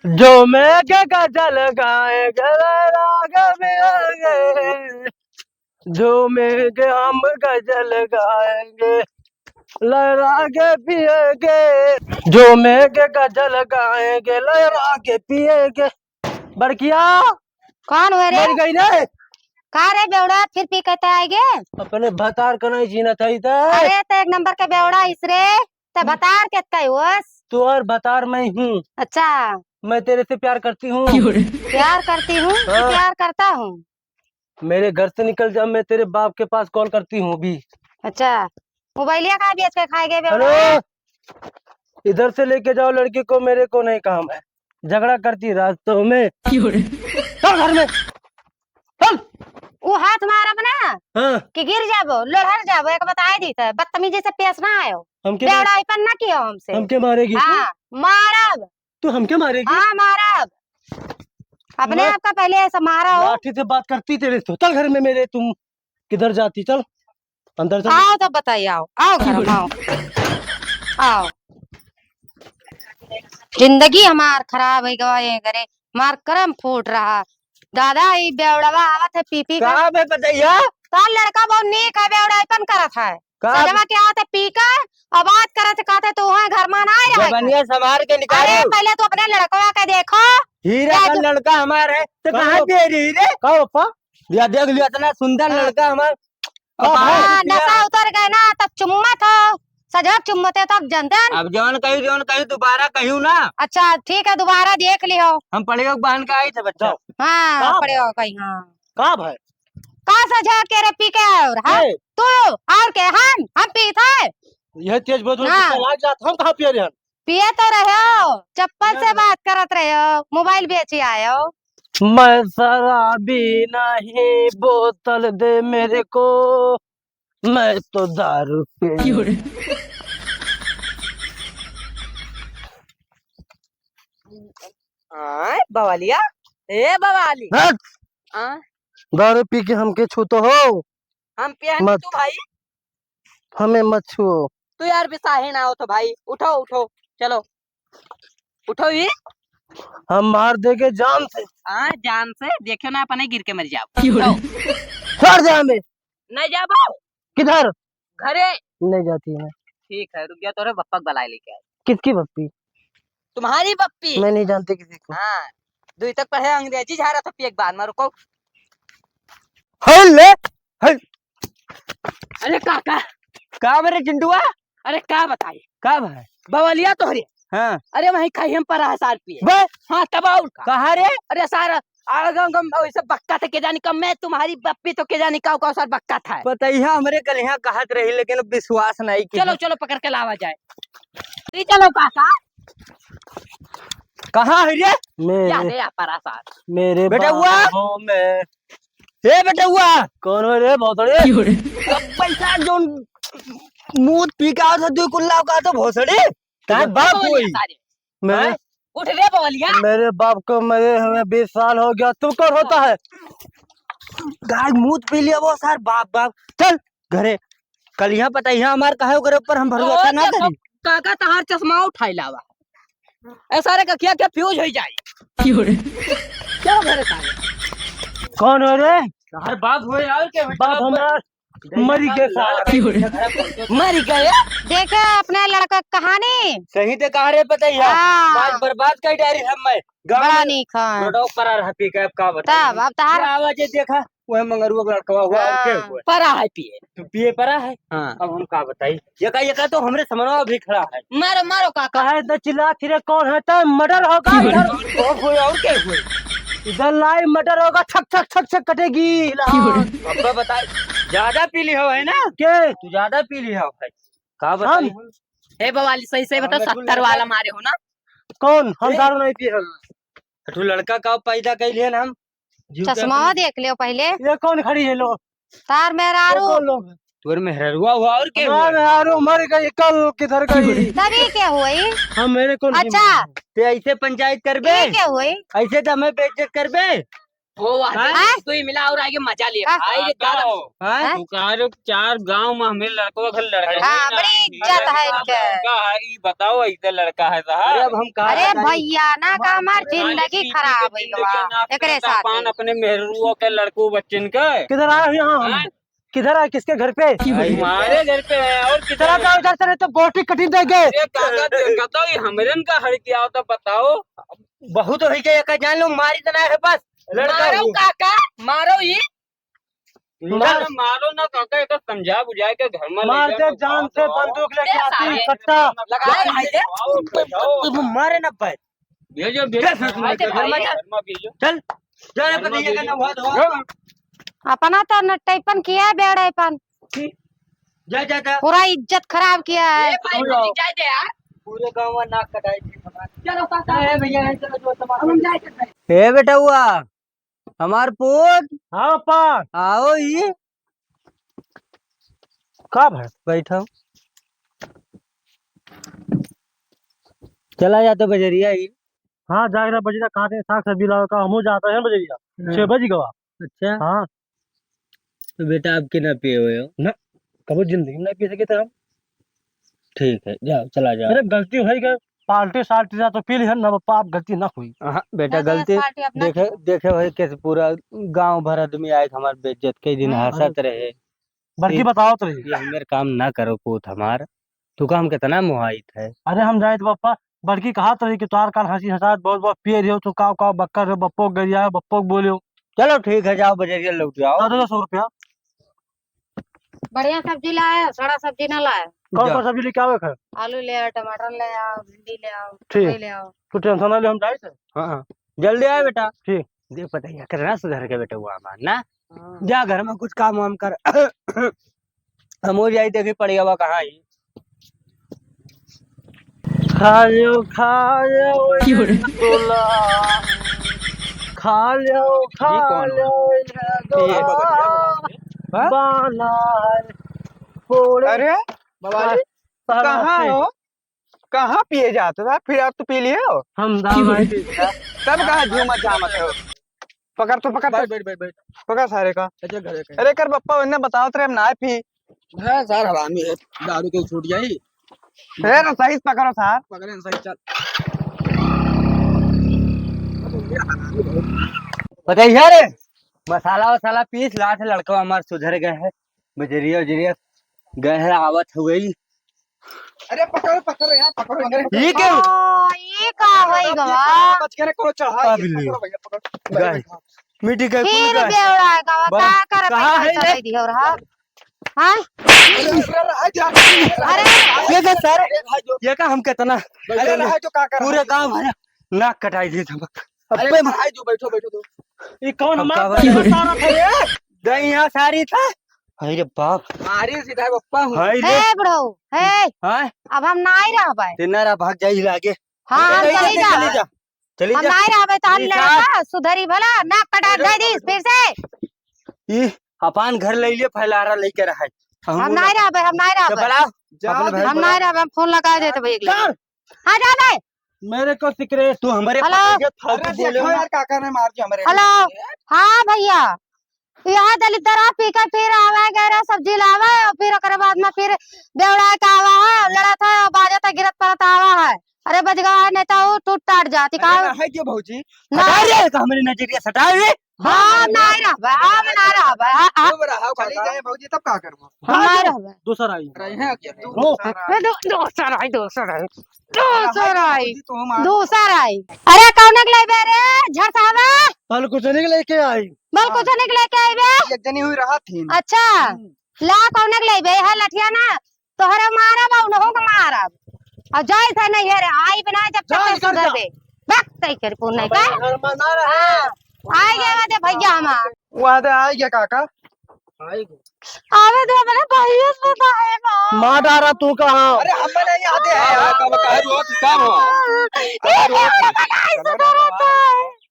जो मैं के गजल गाएंगे राग पिएंगे, जो मैं के हम गजल गाएंगे लहरा के पिएंगे, जो मैं के गजल गाएंगे लहरा के पिएंगे। बड़किया कौन हुए रे? मर गई ना। का रे बेवड़ा फिर पी कहते आएगे? अपने भतार का नहीं जीना था अरे तो एक नंबर के बेवड़ा इस रे। तो बतार के हुस? तू और भतार मैं हूँ। अच्छा मैं तेरे से प्यार करती हूँ। प्यार करती हूँ कि हाँ। प्यार करता हूँ? मेरे घर से निकल जा, मैं तेरे बाप के पास कॉल करती हूँ अभी। अच्छा मोबाइलिया का बेच के खाएगे हेलो, बेवड़ा? इधर से लेके जाओ लड़की को, मेरे को नहीं काम है। झगड़ा करती रास्तों में। चल घर में चल। वो हाथ मारब ना हाँ कि गिर जाबो लोढ़र जाबो एक बताए दी था बदतमीजी से पेश ना आयो। हमके बेवड़ा इपन ना कियो हमसे। हमके मारेगी तू? हाँ मारब। तू हमके मारेगी? हाँ मारब। अपने मैं आप का पहले ऐसा मारा हो। लाठी से बात करती तेरे से। चल घर में मेरे। तुम किधर जाती? चल अंदर चल। आओ तो बताइए आओ आओ घर में आओ आओ। जिंदगी हमार खराब है गवाए करे मार करम फूट रहा। दादा ये बेवड़वा आवत है पी पी का। कहाँ पे बताइया? तो लड़का बहुत नीक है बेवड़ापन करत है। कहाँ? सजवा के आवत है पी का और बात करत है कहते तो वहाँ घर में ना रहा है। बनिया संभाल के अरे निकालो। पहले तो अपने लड़कवा के देखो। हीरा का लड़का हमारा है तो कहाँ दे रही रे? कहाँ पप्पा? या देख लिया इतना सुंदर लड़का हमारा। हाँ नशा उतर गए ना तब चुम्मा था सजा चुम्मते तब जानते हैं। अब जौन कहीं दोबारा कहूँ ना। अच्छा ठीक है दोबारा देख लियो। हम पढ़ेगा बहन का आए थे बच्चा। हाँ पड़ेगा कहीं। हाँ कहाँ भाई? का सजा के रे पी के और हाँ तू और के हम पीते है। यह तेज बहुत हाँ। जात हम कहाँ पिए रहे? पिए तो रहे हो चप्पल से बात करत रहे हो मोबाइल बेची आए हो। मैं शराबी नहीं, बोतल दे मेरे को, मैं तो दारू पी। बवालिया ए बवाली। हट! हाँ? दारू पी के हमके छूतो हो? हम पिया मत। तू भाई। हमें मत छुओ। तू यार बिसाही ना हो तो भाई उठो उठो चलो उठो ये। हम मार देंगे जान से। हाँ जान से देखियो ना अपने गिर के मर जाओ। छोड़ दे हमें। नहीं जाबो किधर? घरे। नहीं जाती है। ठीक है रुक गया तोरे बप्पा बलाई लेके आए। किसकी पप्पी? तुम्हारी बप्पी। मैं नहीं जानती किसी को। हाँ दुई तक पढ़े अंग्रेजी झाड़ा था एक बार में रुको। ले अरे काका का मेरे चिंटुआ? अरे क्या बताई का भाई? बवालिया तोहरे। हाँ अरे वही खाई हम पर साल पिए। बे हाँ तब और का। कहाँ रे? अरे सारा वैसे बक्का था के जानी कम मैं तुम्हारी बप्पी तो के जानी का सर बक्का था। पता ही हमरे कल यहाँ कहत रही लेकिन विश्वास नहीं की। चलो चलो पकड़ के लावा जाए। चलो काका कहाँ है रे? या मेरे दे परासार मेरे बेटा हुआ? बाहों में। हे बेटा हुआ कौन हो रे? भोसड़े पैसा जो मुंह पी का था तू कुल्ला का तो भोसड़े का बाप हुई। मैं उठ रे बवालिया। मेरे बाप को मरे हमें 20 साल हो गया। तू कौन होता है? गाय मुंह पी लिया वो सर। बाप बाप चल घरे। कल यहाँ पता यहाँ हमारे कहे करे ऊपर हम भरोसा ना करी। काका तहार चश्मा उठाई लावा ऐसा रे क्या क्या फ्यूज हो जाए। क्या घरे सारे कौन हो रे? हर बाप हुए यार के बाप हमारा मरी के साथ मर गए। देखो अपने लड़का की कहानी। सही तो कहा रे पता यहाँ हाँ। आज बर्बाद कर डाली हम मैं बड़ा नीक है रोडों पर आ रहा पिकअप का बता। तब अब तार आवाज देखा वह मंगरुआ का लड़का हुआ और के हुआ परा है पिए। तू पिए पड़ा है। हाँ अब हम का बताई ये तो हमरे समनवा भी खड़ा है। मारो मारो काका। कहे तो चिल्ला फिरे कौन है तो मर्डर होगा इधर। हुए और क्या हुए। इधर लाइव मर्डर होगा। छक छक छक छक कटेगी। अब बताई ज्यादा पी ली हो है ना के? तू ज्यादा पी ली हो भाई का बताई? हे बवाली सही से बता 70 वाला मारे हो ना। कौन? हम दारू नहीं पिए हम। तू लड़का का पैदा कैलिए ना हम। चश्मा देख लियो पहले। ये कौन खड़ी है लो? तार मेहरारू कौन लोग? तोर मेहरुआ हुआ और के हुआ। यारो मर गई कल किधर गई? तभी क्या हुई? हम मेरे को नहीं अच्छा मालूम। ते ऐसे पंचायत करबे? ये क्या हुई? ऐसे तो हमें बेइज्जत करबे। वो हाँ? तू ही मिला और आगे मजा लिया हाँ? भाई ये दादा हाँ? तू कह रहे हो 4 गांव में हमें लड़कों घर लड़का हाँ, बड़ी इज्जत है इनके। लड़का है ये बताओ ऐसे लड़का है अरे साहब अब हम कहा अरे भैया ना का हमार जिंदगी खराब है एकरे साथ पान अपने मेहरुओं के लड़कों बच्चन के किधर आए यहाँ हाँ? किधर आए किसके घर पे हमारे घर पे है और किधर चला जाओ इधर से तो बोटी कटी देंगे ये काका देखता ही हमरन का हड़ किया हो तो बताओ बहुत हो गया का जान लो मारी तो ना है बस लड़का मारो हूँ। काका मारो ये मारो ना काका ये तो समझा बुझाए के घर में ले मार जाओ, के जान से बताओ। बंदूक लेके दे आती साले। सट्टा लगाए भाई दे वो मारे ना पाए भेजो क्या भेजो फिर तुम घर में भाई? भेजो चल जाने पर ये का हुआ तो अपना तो नट्टेपन किया है बेड़ेपन जा जा जा पूरा इज्जत खराब किया है ए भाई मुझे जाए दे यार पूरे गांव में नाक कटाई थी चलो काका ए भैया है चलो जो तुम्हारा हम जाए थे ए बेटा हुआ हमार पोत हाँ पा आओ ये कब है बैठो चला जाते बजरिया ही हाँ जागरा बजरा कहाँ से साग सब्जी लाओ का हमू जाता है बजरिया 6 बज गवा अच्छा हाँ तो बेटा आप कितना पिए हुए हो कबो जिंदगी में नहीं पी सके थे हम ठीक है जाओ चला जाओ अरे गलती हो गई पार्टी साल्टी जा तो पी ली है ना पापा आप गलती ना हुई हाँ बेटा गलती पार्टी अपना देखे देखे भाई कैसे पूरा गांव भर आदमी आए हमारे बेइज्जत कई दिन हंसत रहे बल्कि बताओ तो रही ये हमें काम ना करो पूत हमार तू काम कितना मुहाइत है अरे हम जाए तो पापा बल्कि कहा तो रही कि तुहार कान हंसी हंसात बहुत बहुत पिए रही हो तो काव काव बक्कर रहो बप्पो गरिया बप्पो बोलियो चलो ठीक है जाओ बजरिया लौट जाओ 100 रुपया बढ़िया सब्जी लाया सड़ा सब्जी ना लाया कौन जाओ। कौन सब्जी लेके आओ खैर आलू ले आओ टमाटर ले आओ भिंडी ले आओ ठीक। ककड़ी ले आओ तू टेंशन ना ले हम जाए थे हाँ हाँ जल्दी आए बेटा ठीक। देख बताइए करना सुधर के बेटा हुआ हमार ना जा घर में कुछ काम वाम कर हम हो जाई देखी पड़ेगा वो कहाँ ही खा लो तोला खा लो अरे बवाली कहाँ हो कहाँ पिए जाते हो फिर आप तो पी लिए हो हम दाम तब कहाँ झूमत जामत हो पकड़ तो पकड़ बैठ पकड़ सारे का अरे कर पप्पा उन्हें बताओ तेरे हम ना पी सर हरामी है दारू के छूट जाई फिर सही से पकड़ो सार पकड़े सही चल बताइए रे मसाला वसाला पीस ला थे लड़का हमार सुधर गए है बजरिया उजरिया गए है आवत हो गई अरे पकड़ो पकड़ो यार पकड़ो ये क्यों ये का होई गवा बच के करो चढ़ा बिल्ली। पकड़ो भैया पकड़ गाय मिट्टी का फिर गाय बेवड़ा है गवा बा- का कर कहाँ है पैसा ये? दे दियो रहा हां अरे ये का सर ये का हम कितना अरे तो का कर पूरे गांव भरा नाक कटाई दी हम अरे भाई जो बैठो बैठो तो ये कौन हम हमारा का सारा था ये गई यहाँ सारी था अरे बाप मारी सीधा पप्पा हूँ हाय ले हे बड़ो हे हां अब हम नहीं रह पाए तेनारा भाग जाई लागे हां हम चली जा चली जा चली हम जा नहीं रह पाए तो हम ये लड़का सुधरी भला ना कटा दे दी फिर से ये अपन घर ले लिए फैलारा लेके रहा है हम नहीं रह पाए हम नहीं रह तो पाए बड़ा जा अपने भाई हम बोला। नहीं रह पाए हम फोन लगा देते भैया हां जा दे मेरे को सिक्रेट तू हमारे हेलो? पकड़ के फालतू अरे बोले देखो ना। यार काका ने मार दिया हमारे हेलो हाँ भैया यहाँ दलितरा पी के फिर आवा गए सब्जी लावा और फिर ओकरे बाद में फिर बेवड़ा के आवा है लड़ा था बाजा था गिरत पड़त आवा है अरे बज गवा नहीं तो वो टूट टाट जाती का है क्यों भौजी ना हटा रे का हमारी नजरिया सटा रे हाँ नहीं रह पाए हम नहीं रह पाए चुप रहो खाली जाए भौजी तब का करूँ हम नहीं रह पाए दूसरा आई रहे हैं क्या दूसरा आई दूसरा आई तो हम दूसरा आई अरे कौन निकले बे रे झड़सावा पल कुछ नहीं लेके आई बोल कुछ निकले के आई बे एक जनी हुई रहा थी अच्छा ला कौन निकले बे है लठिया ना तोहरे मारा बाऊ न हो मारा अब जाय था नहीं है रे आई बिना जब तक सुधर बे बक तई कर पुन नहीं का हां आई गए दे भैया हमार वहाँ आ गया काका आवे दे मेरे भैया से बाए बा मार डारा तू कहाँ अरे हम नहीं आते हैं कब कहे जो काम हो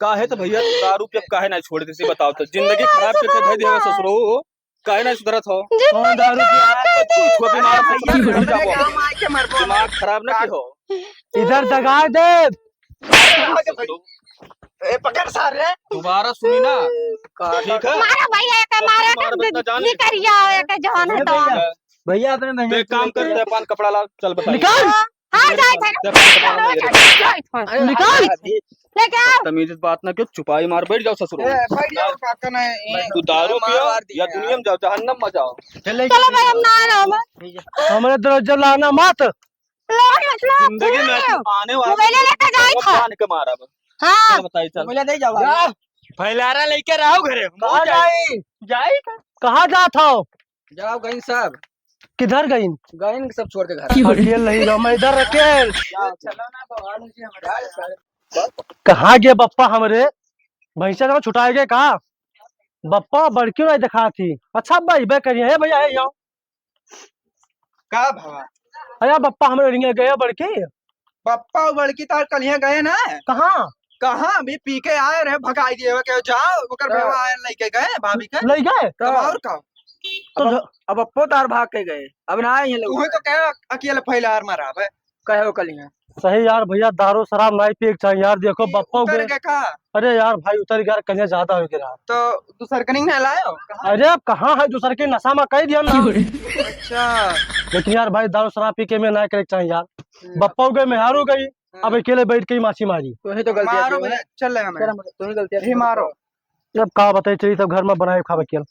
काहे तो भैया दारू पे काहे ना छोड़ देसी बताओ तो जिंदगी खराब करके भेज देगा ससुरो काहे ना सुधरत हो कौन दारू पिया छुआ बीमार भैया जाओ काम आए के मर दिमाग खराब ना की हो इधर जगा दे ए पकड़ सारे दोबारा सुनी ना ठीक है मारा भैया के मारे मार बता जान की करिया के जवान है तो भैया अपने तो महीने एक काम कर दे अपन कपड़ा ला चल बता निकाल हां जाए निकाल लेके आओ तमीज बात ना क्यों छुपाई मार बैठ जाओ ससुर बैठ जाओ काका ने तू दारू पियो या दुनिया में जाओ जहन्नम में जाओ चले चलो भाई हम ना आ रहा हूं हमारे दरवाजे लाना मत जिंदगी में आने मोबाइल लेके जाए था वाला के मारा अब हां चल बताई चल बोले दे जाओ फैलारा लेके रहो घरे कहाँ जाई जाई कहाँ जात हो जाओ गई सब किधर गई गई सब छोड़ के घर अकेल नहीं जाओ मैं इधर अकेल चलो ना भगवान जी हमारे कहाँ गए बप्पा हमरे भैंसा का छुटाए गए कहा बप्पा बड़की नहीं दिखा थी अच्छा भाई बे करिए हे भैया हे जाओ का भावा अरे बप्पा हमरे रिंगे गए बड़की पप्पा और बड़की तार कल यहाँ गए ना कहाँ कहाँ अभी पी के आए रहे भगाई दिए के जाओ ओकर भेवा आए लेके गए भाभी के ले गए तब और का तो अब अपो तार भाग के गए अब ना आए हैं लोग तू तो कहे अकेले फैलार मारा बे कहे हो कल यहाँ सही यार भैया दारू शराब नहीं पिए के चाहिए यार देखो बप्पा उतर गए के का अरे यार भाई उतर गया कन्या ज्यादा हो गया तो दूसर कनिंग नहीं लायो अरे अब कहाँ है दूसर के नशा में कह दिया ना अच्छा लेकिन यार भाई दारू शराब पी के में ना करे के चाहिए यार बप्पा गए मेहारू गई अब अकेले बैठ के ही माछी मारी तो ही तो गलती मारो भैया चल रहे हमें तो ही गलती ही मारो अब कहा बताइए चलिए तब घर में बनाए खा बकियल